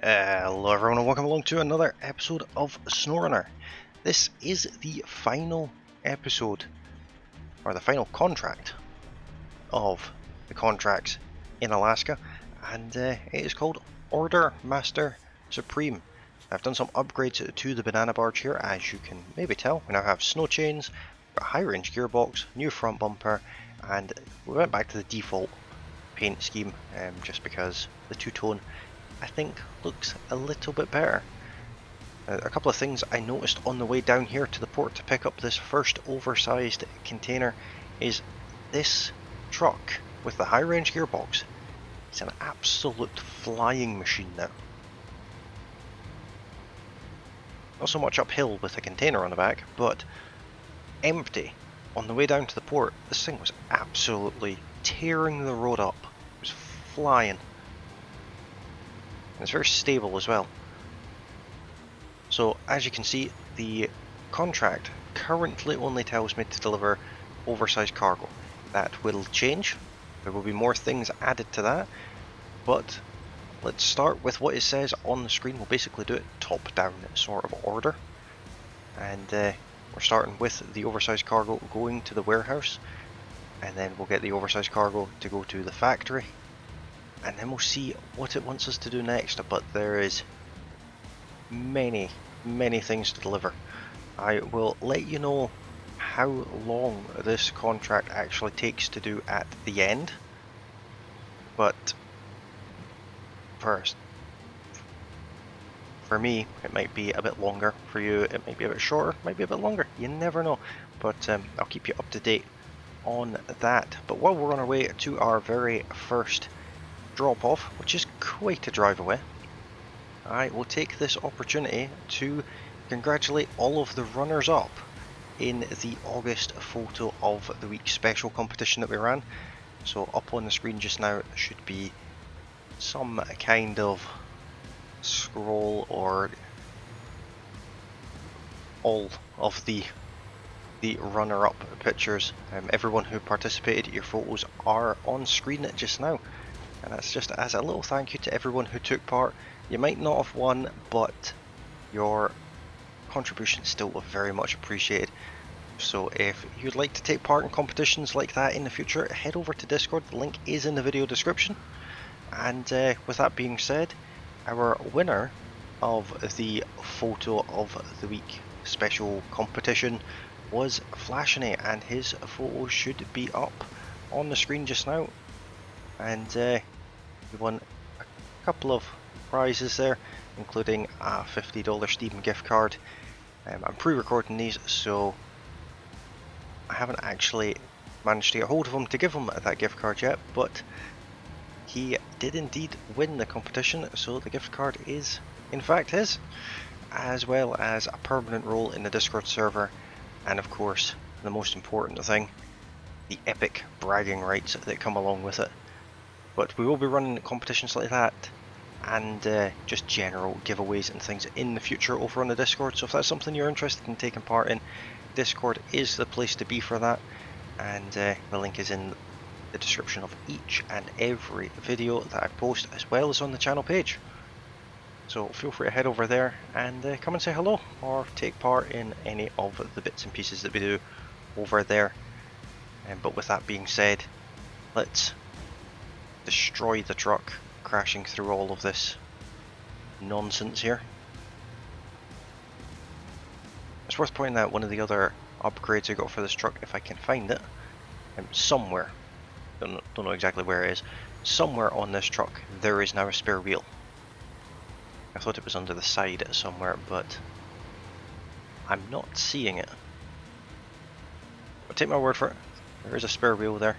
Hello everyone and welcome along to another episode of SnowRunner. This is the final episode, or the final contract of the contracts in Alaska, and it is called Order Master Supreme. I've done some upgrades to the banana barge here, as you can maybe tell. We now have snow chains, a high range gearbox, new front bumper, and we went back to the default paint scheme just because the two-tone I think looks a little bit better. A couple of things I noticed on the way down here to the port to pick up this first oversized container is this truck with the high range gearbox. It's an absolute flying machine now. Not so much uphill with a container on the back, but empty. On the way down to the port, this thing was absolutely tearing the road up. It was flying. And it's very stable as well. So as you can see, the contract currently only tells me to deliver oversized cargo. That will change. There will be more things added to that. But let's start with what it says on the screen. We'll basically do it top-down sort of order. And we're starting with the oversized cargo going to the warehouse. And then we'll get the oversized cargo to go to the factory. And then we'll see what it wants us to do next, but there is many things to deliver. I will let you know how long this contract actually takes to do at the end, but first, for me it might be a bit longer, for you it might be a bit shorter, it might be a bit longer, you never know, but I'll keep you up to date on that. But while we're on our way to our very first drop off, which is quite a drive away, I will take this opportunity to congratulate all of the runners up in the August photo of the week special competition that we ran. So up on the screen just now should be some kind of scroll or all of the runner-up pictures. Everyone who participated, your photos are on screen just now. And that's just as a little thank you to everyone who took part. You might not have won, but your contribution is still very much appreciated. So if you'd like to take part in competitions like that in the future, head over to Discord. The link is in the video description. And with that being said, our winner of the photo of the week special competition was Flashiny, and his photo should be up on the screen just now. And we won a couple of prizes there, including a $50 Steam gift card. I'm pre-recording these, so I haven't actually managed to get hold of him to give him that gift card yet, but he did indeed win the competition, so the gift card is in fact his, as well as a permanent role in the Discord server, and of course the most important thing, the epic bragging rights that come along with it. But we will be running competitions like that and just general giveaways and things in the future over on the Discord. So if that's something you're interested in taking part in, Discord is the place to be for that. And the link is in the description of each and every video that I post, as well as on the channel page. So feel free to head over there and come and say hello, or take part in any of the bits and pieces that we do over there. But with that being said, let's destroy the truck, crashing through all of this nonsense here. It's worth pointing out one of the other upgrades I got for this truck, if I can find it, somewhere, don't know exactly where it is, somewhere on this truck there is now a spare wheel. I thought it was under the side somewhere, but I'm not seeing it. But take my word for it, there is a spare wheel there.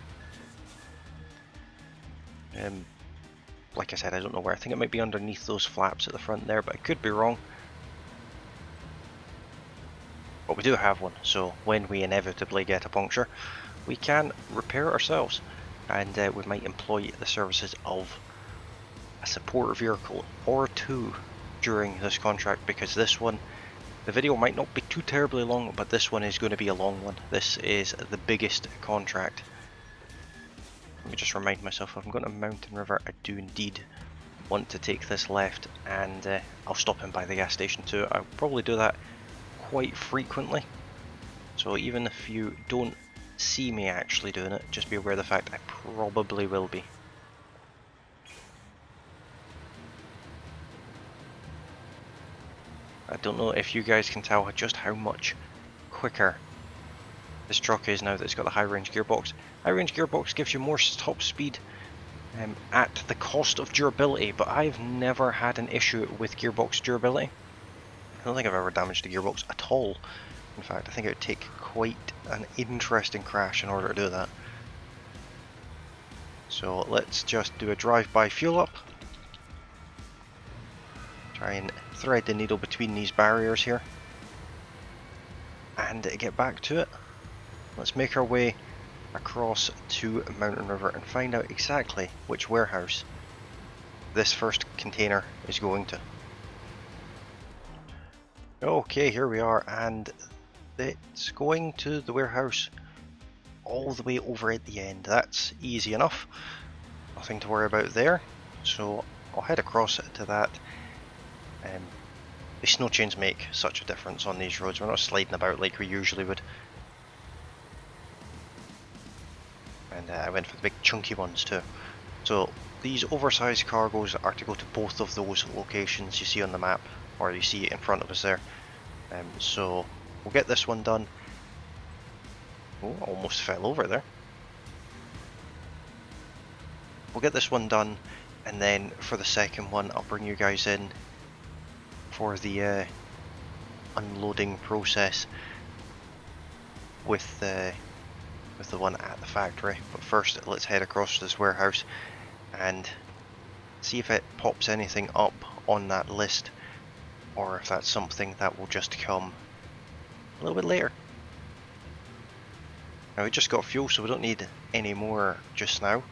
Like I said, I don't know where. I think it might be underneath those flaps at the front there, but I could be wrong. But we do have one, so when we inevitably get a puncture, we can repair it ourselves, and we might employ the services of a support vehicle or two during this contract, because this one, the video might not be too terribly long, but this one is going to be a long one. This is the biggest contract. Let me just remind myself, if I'm going to Mountain River, I do indeed want to take this left, and I'll stop in by the gas station too. I'll probably do that quite frequently, so even if you don't see me actually doing it, just be aware of the fact I probably will be. I don't know if you guys can tell just how much quicker this truck is now that it's got the high range gearbox. High range gearbox gives you more top speed at the cost of durability, but I've never had an issue with gearbox durability. I don't think I've ever damaged a gearbox at all. In fact, I think it would take quite an interesting crash in order to do that. So let's just do a drive-by fuel up. Try and thread the needle between these barriers here. And get back to it. Let's make our way across to Mountain River and find out exactly which warehouse this first container is going to. Okay, here we are, and it's going to the warehouse all the way over at the end. That's easy enough, nothing to worry about there. So I'll head across to that. The snow chains make such a difference on these roads. We're not sliding about like we usually would. And I went for the big chunky ones too. So these oversized cargoes are to go to both of those locations you see on the map, or you see in front of us there. So we'll get this one done. Oh, almost fell over there. We'll get this one done, and then for the second one I'll bring you guys in for the unloading process with the one at the factory. But first, let's head across to this warehouse and see if it pops anything up on that list, or if that's something that will just come a little bit later. Now we just got fuel, so we don't need any more just now.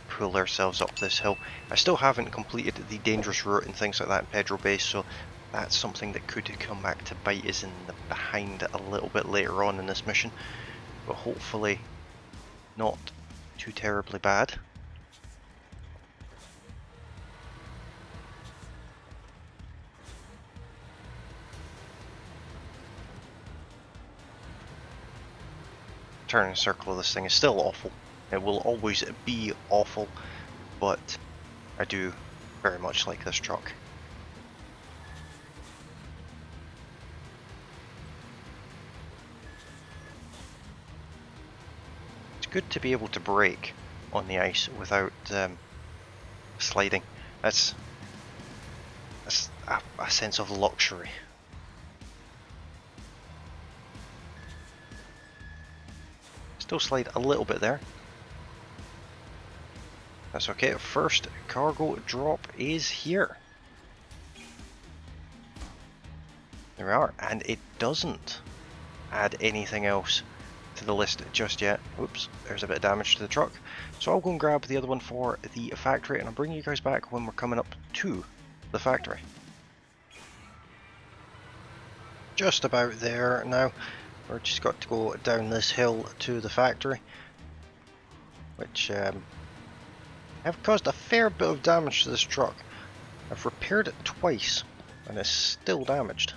Pull ourselves up this hill. I still haven't completed the dangerous route and things like that in Pedro Bay, so that's something that could come back to bite us in the behind a little bit later on in this mission, but hopefully not too terribly bad. Turning circle of this thing is still awful. It will always be awful, but I do very much like this truck. It's good to be able to brake on the ice without sliding. That's a sense of luxury. Still slide a little bit there. That's okay. First cargo drop is here. There we are, and it doesn't add anything else to the list just yet. Oops, there's a bit of damage to the truck. So I'll go and grab the other one for the factory, and I'll bring you guys back when we're coming up to the factory. Just about there now. We're just got to go down this hill to the factory, which have caused a fair bit of damage to this truck. I've repaired it twice and it's still damaged.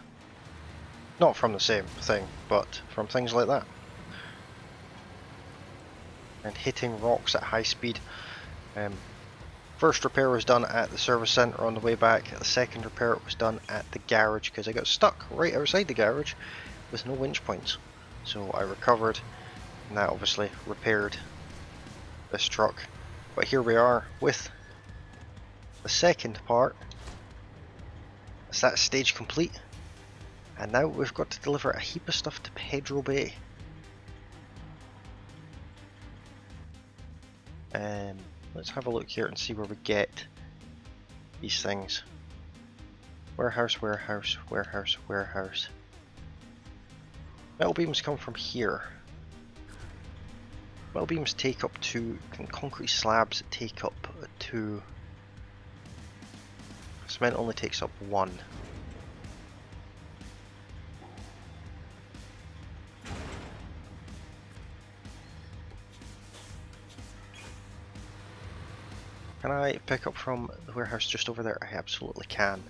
Not from the same thing, but from things like that. And hitting rocks at high speed. First repair was done at the service centre on the way back. The second repair was done at the garage because I got stuck right outside the garage with no winch points. So I recovered, and that obviously repaired this truck. But here we are with the second part. Is that stage complete? And now we've got to deliver a heap of stuff to Pedro Bay. Let's have a look here and see where we get these things. Warehouse, warehouse, warehouse, warehouse. Metal beams come from here. Metal beams take up 2, and concrete slabs take up 2. Cement only takes up 1. Can I pick up from the warehouse just over there? I absolutely can.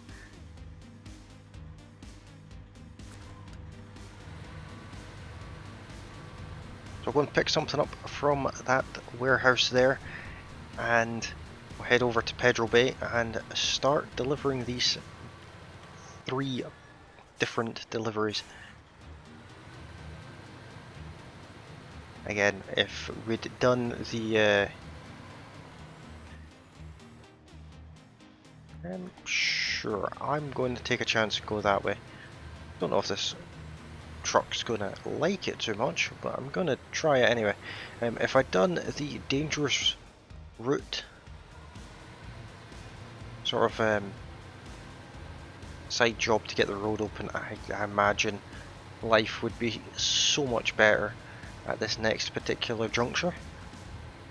So I'll go and pick something up from that warehouse there, and we'll head over to Pedro Bay and start delivering these 3 different deliveries. Again, if we'd done the sure, I'm going to take a chance and go that way. Don't know if this truck's gonna like it too much, but I'm gonna try it anyway. If I'd done the dangerous route, sort of side job to get the road open, I imagine life would be so much better at this next particular juncture.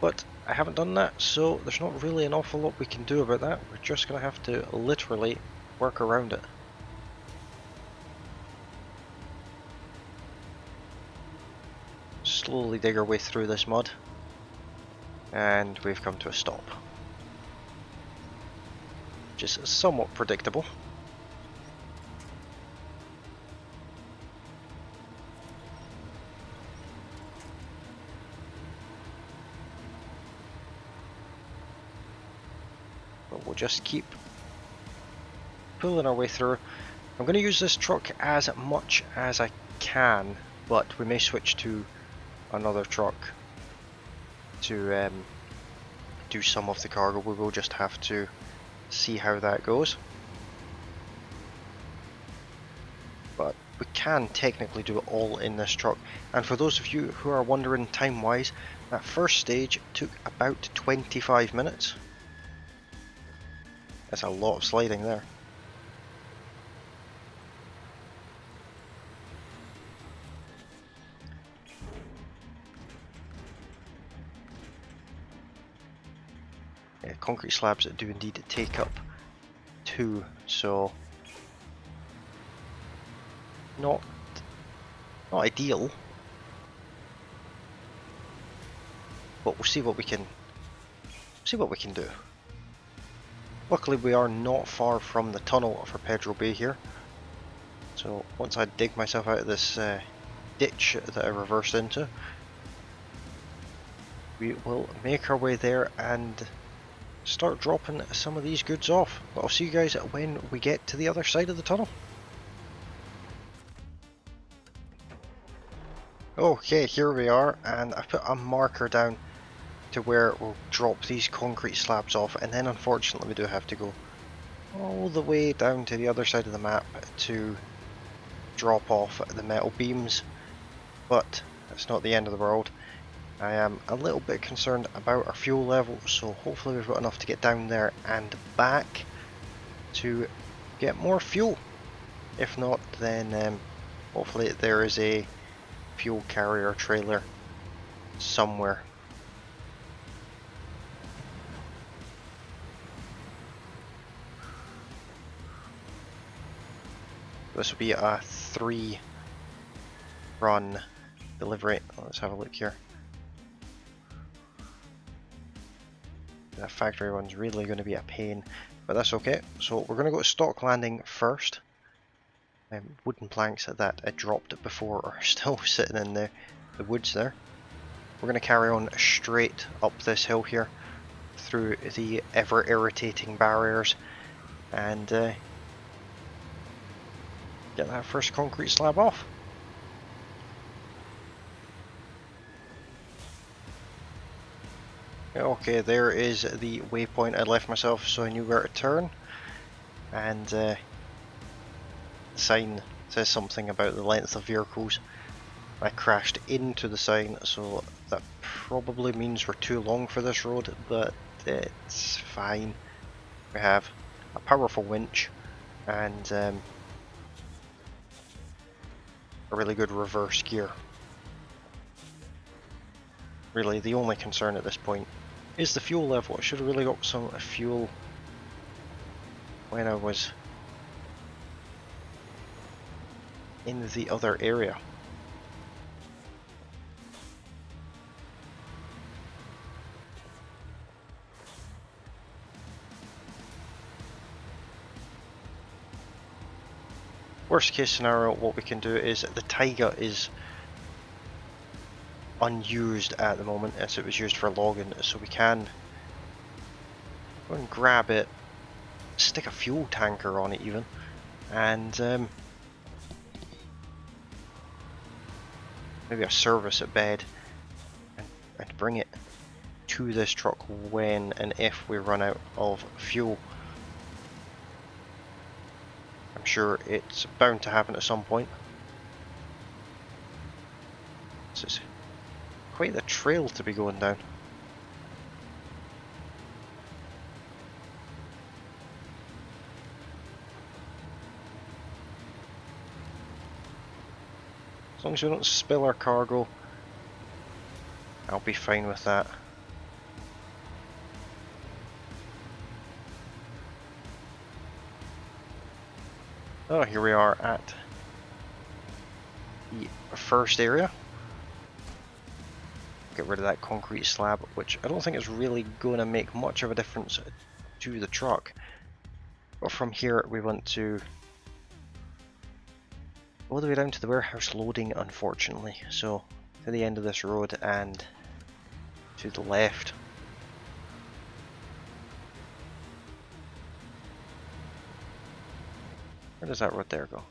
But I haven't done that, so there's not really an awful lot we can do about that. We're just gonna have to literally work around it. Slowly dig our way through this mud, and we've come to a stop, which is somewhat predictable. But we'll just keep pulling our way through. I'm going to use this truck as much as I can, but we may switch to another truck to do some of the cargo. We will just have to see how that goes. But we can technically do it all in this truck. And for those of you who are wondering time-wise, that first stage took about 25 minutes. That's a lot of sliding there. Yeah, concrete slabs do indeed take up 2, so not ideal, but we'll see what we can do. Luckily, we are not far from the tunnel for Pedro Bay here, so once I dig myself out of this ditch that I reversed into, we will make our way there and start dropping some of these goods off. But I'll see you guys when we get to the other side of the tunnel. Okay, here we are, and I've put a marker down to where we'll drop these concrete slabs off, and then unfortunately we do have to go all the way down to the other side of the map to drop off the metal beams, but that's not the end of the world. I am a little bit concerned about our fuel level, so hopefully we've got enough to get down there and back to get more fuel. If not, then hopefully there is a fuel carrier trailer somewhere. This will be a 3-run delivery. Let's have a look here. That factory one's really going to be a pain, but that's okay. So we're going to go to stock landing first. Wooden planks that I dropped before are still sitting in the woods there. We're going to carry on straight up this hill here through the ever irritating barriers and get that first concrete slab off. Okay, there is the waypoint I left myself, so I knew where to turn, and the sign says something about the length of vehicles. I crashed into the sign, so that probably means we're too long for this road, but it's fine. We have a powerful winch and a really good reverse gear. Really, the only concern at this point is the fuel level. I should have really got some fuel when I was in the other area. Worst case scenario, what we can do is the Taiga is unused at the moment as it was used for logging, so we can go and grab it, stick a fuel tanker on it even, and maybe a service at bed, and bring it to this truck when and if we run out of fuel. I'm sure it's bound to happen at some point. This is quite the trail to be going down. As long as we don't spill our cargo, I'll be fine with that. Oh, here we are at the first area. Get rid of that concrete slab, which I don't think is really going to make much of a difference to the truck. But from here we want to all the way down to the warehouse loading, unfortunately. So to the end of this road and to the left. Where does that road there go?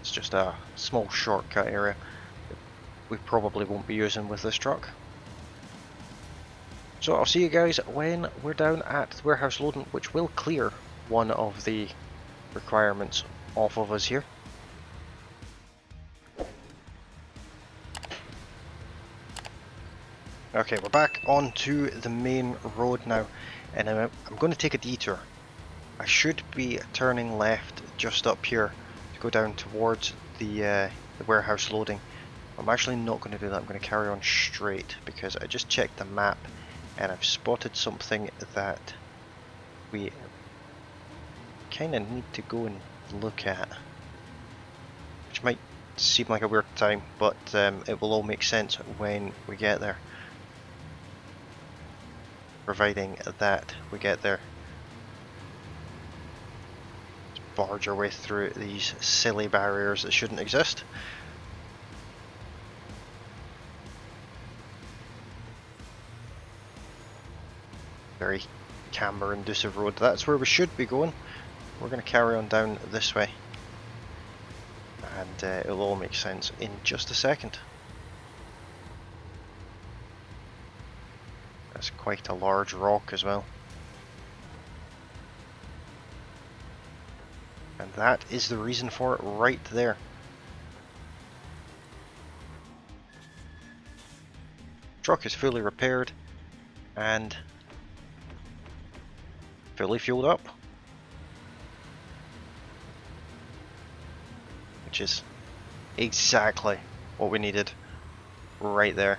It's just a small shortcut area that we probably won't be using with this truck. So I'll see you guys when we're down at the warehouse loading, which will clear one of the requirements off of us here. Okay, we're back onto the main road now, and I'm going to take a detour. I should be turning left just up here to go down towards the warehouse loading. I'm actually not going to do that. I'm going to carry on straight because I just checked the map and I've spotted something that we kind of need to go and look at, which might seem like a weird time, but it will all make sense when we get there, providing that we get there. Let's barge our way through these silly barriers that shouldn't exist. Very camber inducive road. That's where we should be going. We're going to carry on down this way, and it'll all make sense in just a second. That's quite a large rock as well, and that is the reason for it right there. Truck is fully repaired and fully fueled up, which is exactly what we needed right there.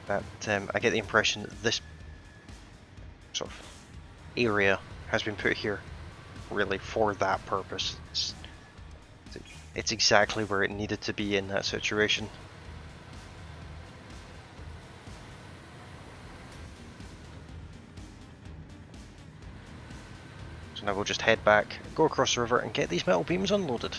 That I get the impression that this sort of area has been put here really for that purpose. It's exactly where it needed to be in that situation. So now we'll just head back, go across the river and get these metal beams unloaded.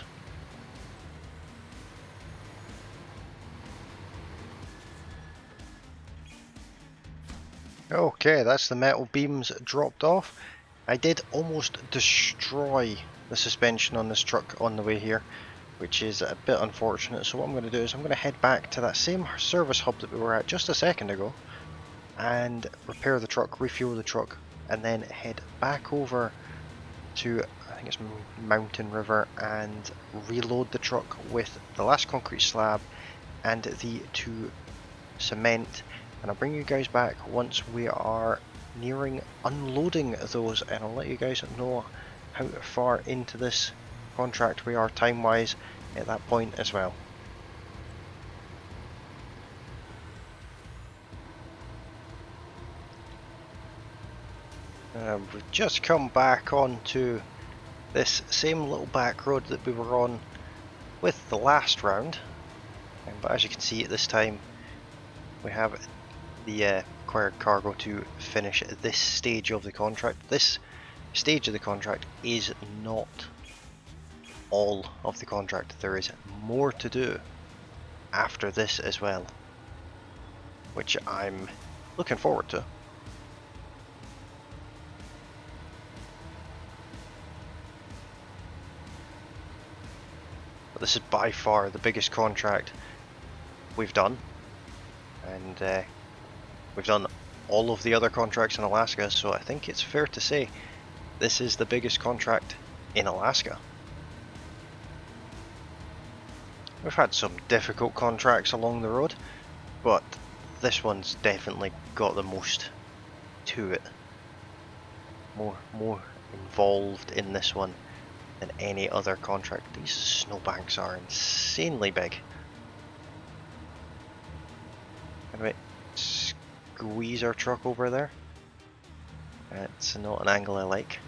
Okay, that's the metal beams dropped off. I did almost destroy the suspension on this truck on the way here, which is a bit unfortunate. So what I'm going to do is I'm going to head back to that same service hub that we were at just a second ago and repair the truck, refuel the truck, and then head back over to, I think it's Mountain River, and reload the truck with the last concrete slab and the 2 cement. And I'll bring you guys back once we are nearing unloading those, and I'll let you guys know how far into this contract we are time wise at that point as well. We've just come back onto this same little back road that we were on with the last round, but as you can see at this time we have the required cargo to finish this stage of the contract. This stage of the contract is not all of the contract. There is more to do after this as well, which I'm looking forward to. But this is by far the biggest contract we've done, and we've done all of the other contracts in Alaska, so I think it's fair to say this is the biggest contract in Alaska. We've had some difficult contracts along the road, but this one's definitely got the most to it. More involved in this one than any other contract. These snowbanks are insanely big. Anyway, squeeze our truck over there. It's not an angle I like.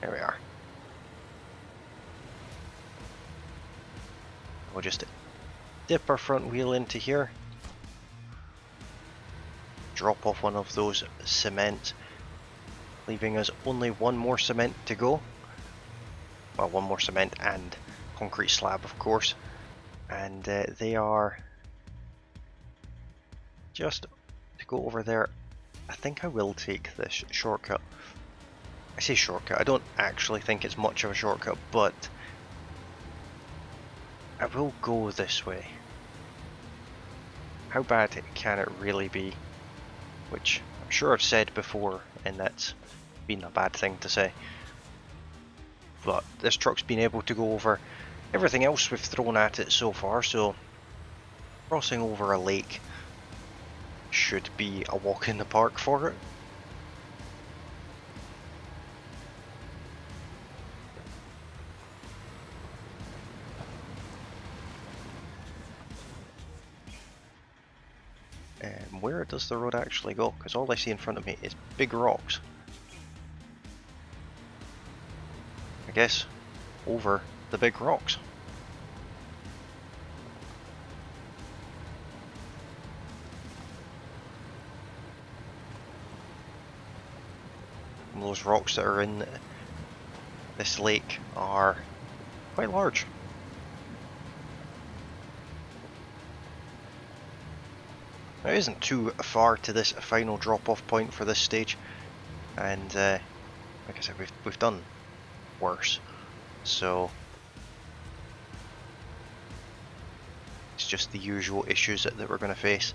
There we are. We'll just dip our front wheel into here. Drop off one of those cement, leaving us only one more cement to go. Well, one more cement and concrete slab, of course. And they are just to go over there. I think I will take this shortcut. I say shortcut, I don't actually think it's much of a shortcut, but I will go this way. How bad can it really be? Which I'm sure I've said before, and that's been a bad thing to say. But this truck's been able to go over everything else we've thrown at it so far, so crossing over a lake should be a walk in the park for it. Where does the road actually go? Because all I see in front of me is big rocks. I guess over the big rocks. And those rocks that are in this lake are quite large. It isn't too far to this final drop-off point for this stage, and like I said, we've done worse, so it's just the usual issues that we're going to face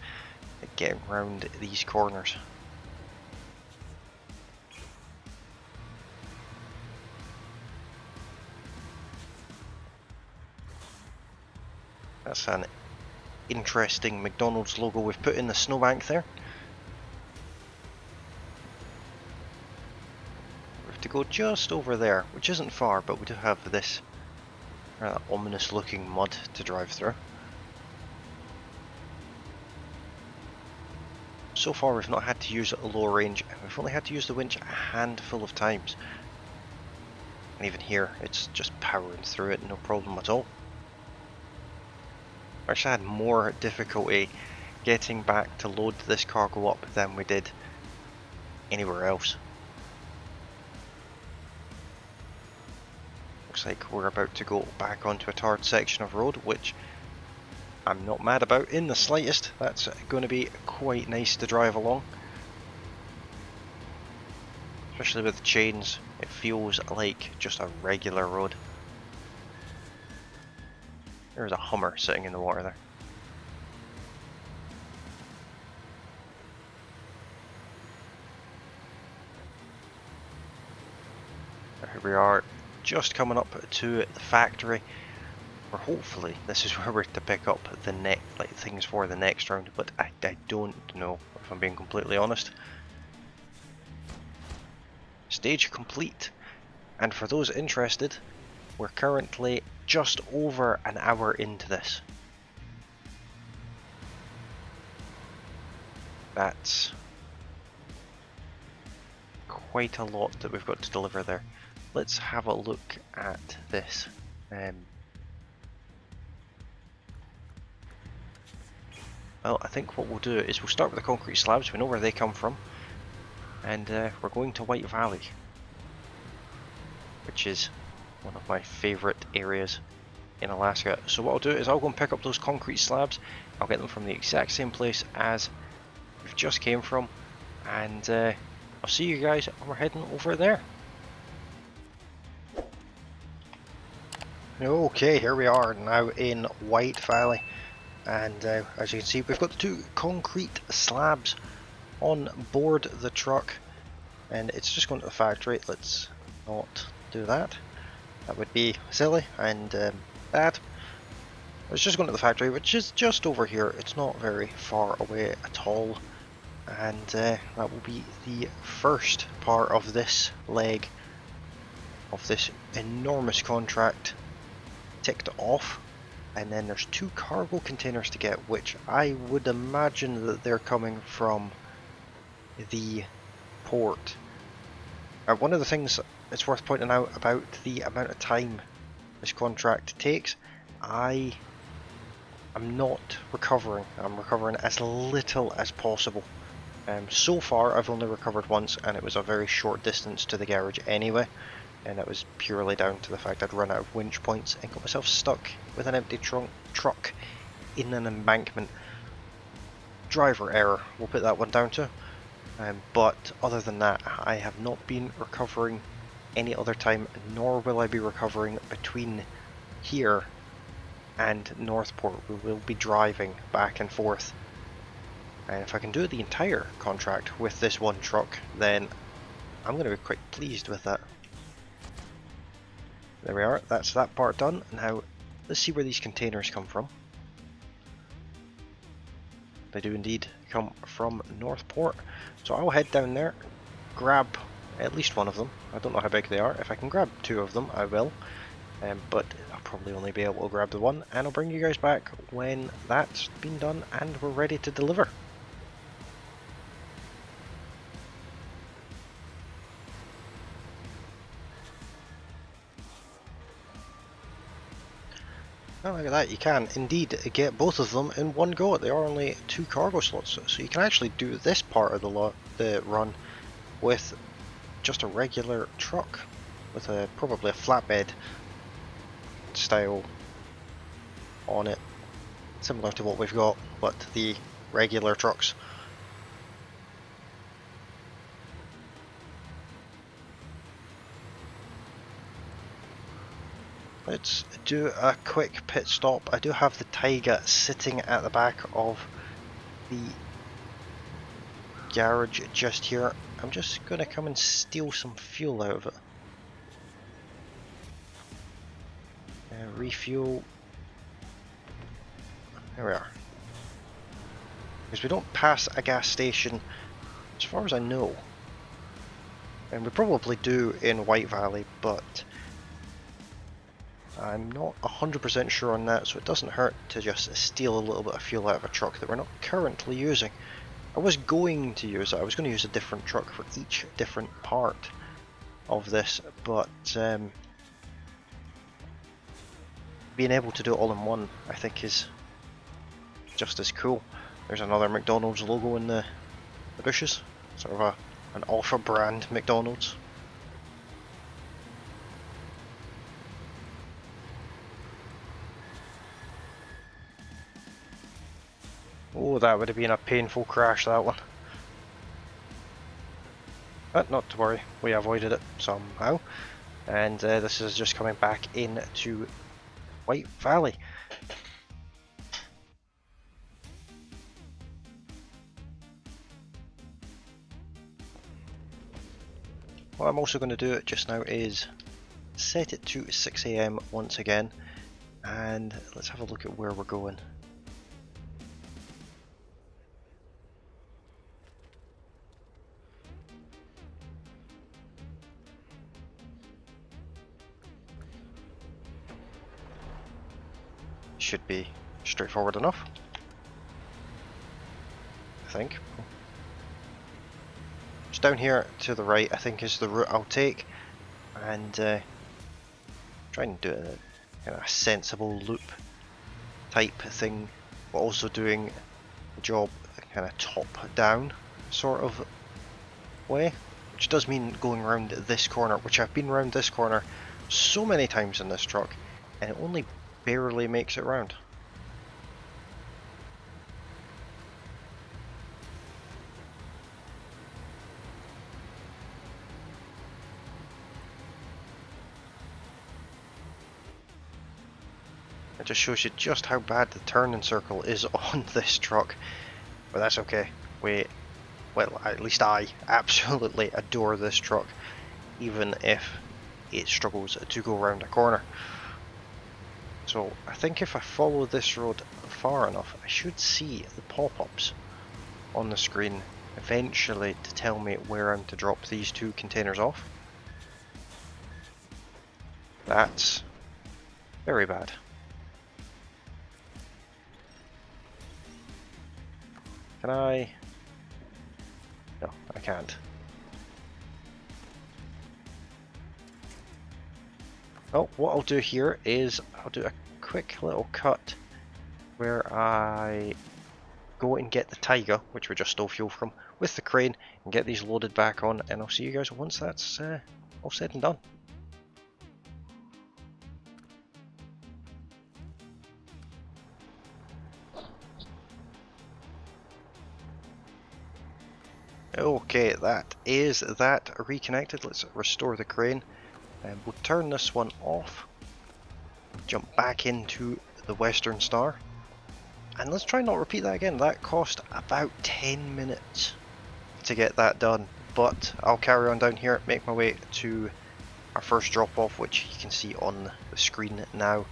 at getting around these corners. That's an interesting McDonald's logo we've put in the snowbank there. We have to go just over there, which isn't far, but we do have this rather ominous looking mud to drive through. So far we've not had to use it at low range, and we've only had to use the winch a handful of times. And even here, it's just powering through it, no problem at all. I actually had more difficulty getting back to load this cargo up than we did anywhere else. Looks like we're about to go back onto a tarred section of road, which I'm not mad about in the slightest. That's going to be quite nice to drive along. Especially with the chains, it feels like just a regular road. There's a Hummer sitting in the water there. Here we are, just coming up to the factory, where hopefully this is where we're to pick up the things for the next round, but I don't know, if I'm being completely honest. Stage complete, and for those interested, we're currently just over an hour into this. That's quite a lot that we've got to deliver there. Let's have a look at this. Well, I think what we'll do is we'll start with the concrete slabs. We know where they come from. and we're going to White Valley, which is one of my favourite areas in Alaska. So what I'll do is I'll go and pick up those concrete slabs. I'll get them from the exact same place as we've just came from, and I'll see you guys when we're heading over there. Okay, here we are now in White Valley, and as you can see, we've got the 2 concrete slabs on board the truck, and it's just going to the factory. Let's not do that. That would be silly and bad. It's just going to the factory, which is just over here. It's not very far away at all, and that will be the first part of this leg of this enormous contract ticked off. And then there's 2 cargo containers to get, which I would imagine that they're coming from the port. One of the things it's worth pointing out about the amount of time this contract takes, I am not recovering. I'm recovering as little as possible. So far I've only recovered once, and it was a very short distance to the garage anyway, and that was purely down to the fact I'd run out of winch points and got myself stuck with an empty truck in an embankment. Driver error, we'll put that one down to. But other than that, I have not been recovering any other time, nor will I be recovering between here and Northport. We will be driving back and forth, and if I can do the entire contract with this one truck, then I'm going to be quite pleased with that. There we are, that's that part done. Now let's see where these containers come from. They do indeed come from Northport, so I'll head down there, grab at least one of them. I don't know how big they are. If I can grab 2 of them, I will, but I'll probably only be able to grab the one, and I'll bring you guys back when that's been done and we're ready to deliver. Oh, look at that, you can indeed get both of them in one go. They are only 2 cargo slots, so you can actually do this part of the run with just a regular truck, with probably a flatbed style on it, similar to what we've got, but the regular trucks. Let's do a quick pit stop. I do have the Taiga sitting at the back of the garage just here. I'm just going to come and steal some fuel out of it. Refuel. There we are. Because we don't pass a gas station, as far as I know. And we probably do in White Valley, but I'm not 100% sure on that, so it doesn't hurt to just steal a little bit of fuel out of a truck that we're not currently using. I was going to use it. I was going to use a different truck for each different part of this, but being able to do it all in one, I think, is just as cool. There's another McDonald's logo in the bushes, sort of an off-brand McDonald's. Oh, that would have been a painful crash, that one. But not to worry, we avoided it somehow. And this is just coming back into White Valley. What I'm also going to do just now is set it to 6 AM once again, and let's have a look at where we're going. Should be straightforward enough, I think. Just down here to the right, I think, is the route I'll take, and try and do a kind of sensible loop type thing, but also doing the job kind of top down sort of way, which does mean going around this corner, which I've been around this corner so many times in this truck, and it only barely makes it round. It just shows you just how bad the turning circle is on this truck, but that's okay. Well, at least I absolutely adore this truck, even if it struggles to go around a corner. So I think if I follow this road far enough, I should see the pop-ups on the screen eventually to tell me where I'm to drop these two containers off. That's very bad. Can I? No, I can't. Oh, what I'll do here is I'll do a quick little cut where I go and get the Tiger, which we just stole fuel from, with the crane and get these loaded back on, and I'll see you guys once that's all said and done. Okay, that is that reconnected. Let's restore the crane, and we'll turn this one off, jump back into the Western Star, and let's try not repeat that again. That cost about 10 minutes to get that done, but I'll carry on down here, make my way to our first drop off, which you can see on the screen now,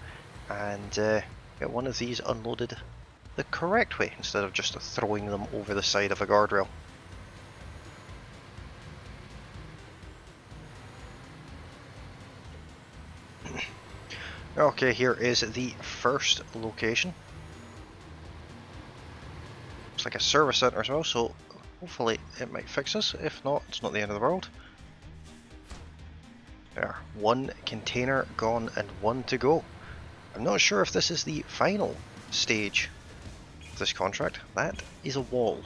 and get one of these unloaded the correct way instead of just throwing them over the side of a guardrail. Okay, here is the first location. It's like a service centre as well, so hopefully it might fix us. If not, it's not the end of the world. There, one container gone and one to go. I'm not sure if this is the final stage of this contract. That is a wall.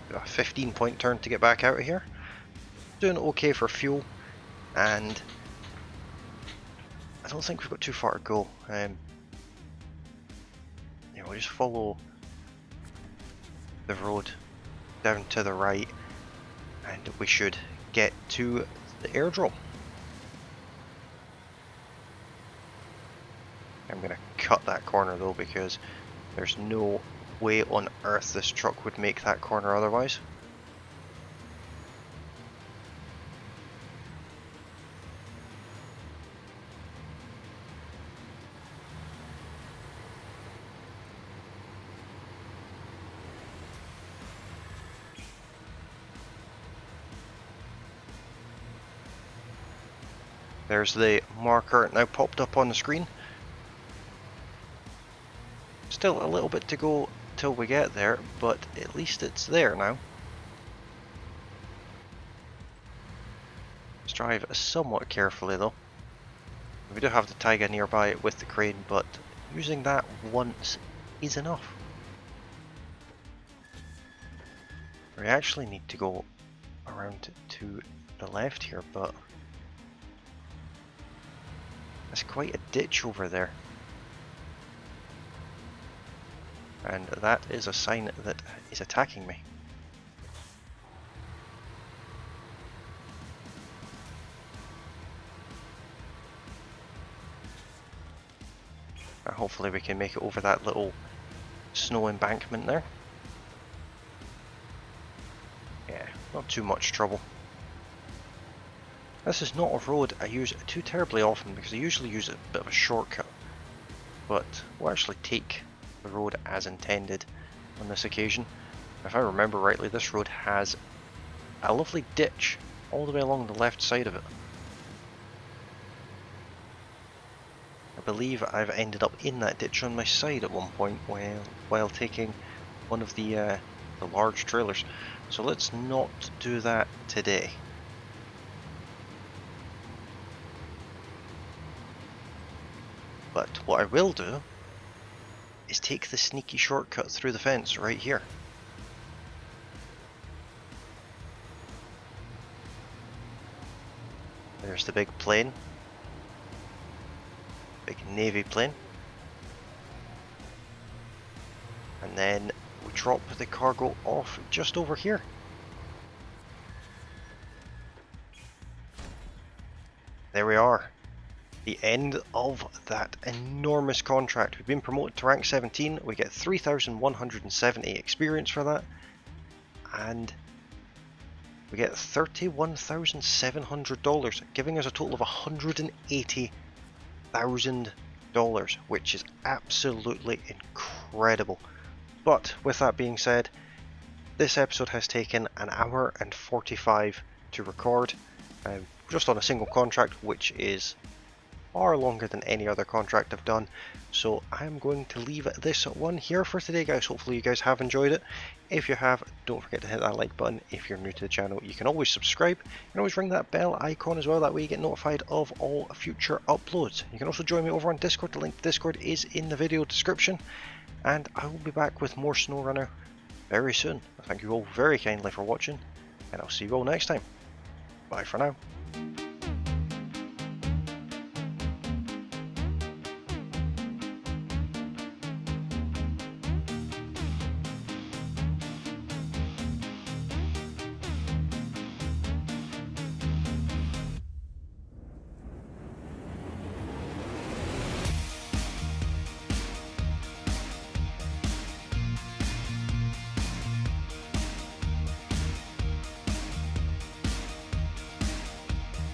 A 15-point turn to get back out of here. Doing okay for fuel, and I don't think we've got too far to go. Yeah, we'll just follow the road down to the right, and we should get to the airdrome. I'm gonna cut that corner though, because there's no way on earth this truck would make that corner otherwise. There's the marker now popped up on the screen. Still a little bit to go till we get there, but at least it's there now. Let's drive somewhat carefully though. We do have the Taiga nearby with the crane, but using that once is enough. We actually need to go around to the left here, but there's quite a ditch over there. And that is a sign that is attacking me. Hopefully we can make it over that little snow embankment there. Yeah, not too much trouble. This is not a road I use too terribly often because I usually use a bit of a shortcut, but we'll actually take the road as intended on this occasion. If I remember rightly, this road has a lovely ditch all the way along the left side of it. I believe I've ended up in that ditch on my side at one point while taking one of the large trailers. So let's not do that today. But what I will do is take the sneaky shortcut through the fence right here. There's the big plane, big navy plane, and then we drop the cargo off just over here. There we are, the end of that enormous contract. We've been promoted to rank 17, we get 3,170 experience for that, and we get $31,700, giving us a total of $180,000, which is absolutely incredible. But with that being said, this episode has taken an hour and 45 to record, just on a single contract, which is far longer than any other contract I've done. So I'm going to leave this one here for today, guys. Hopefully you guys have enjoyed it. If you have, don't forget to hit that like button. If you're new to the channel, you can always subscribe. You can always ring that bell icon as well, that way you get notified of all future uploads. You can also join me over on Discord. The link to Discord is in the video description, and I will be back with more SnowRunner very soon. Thank you all very kindly for watching, and I'll see you all next time. Bye for now.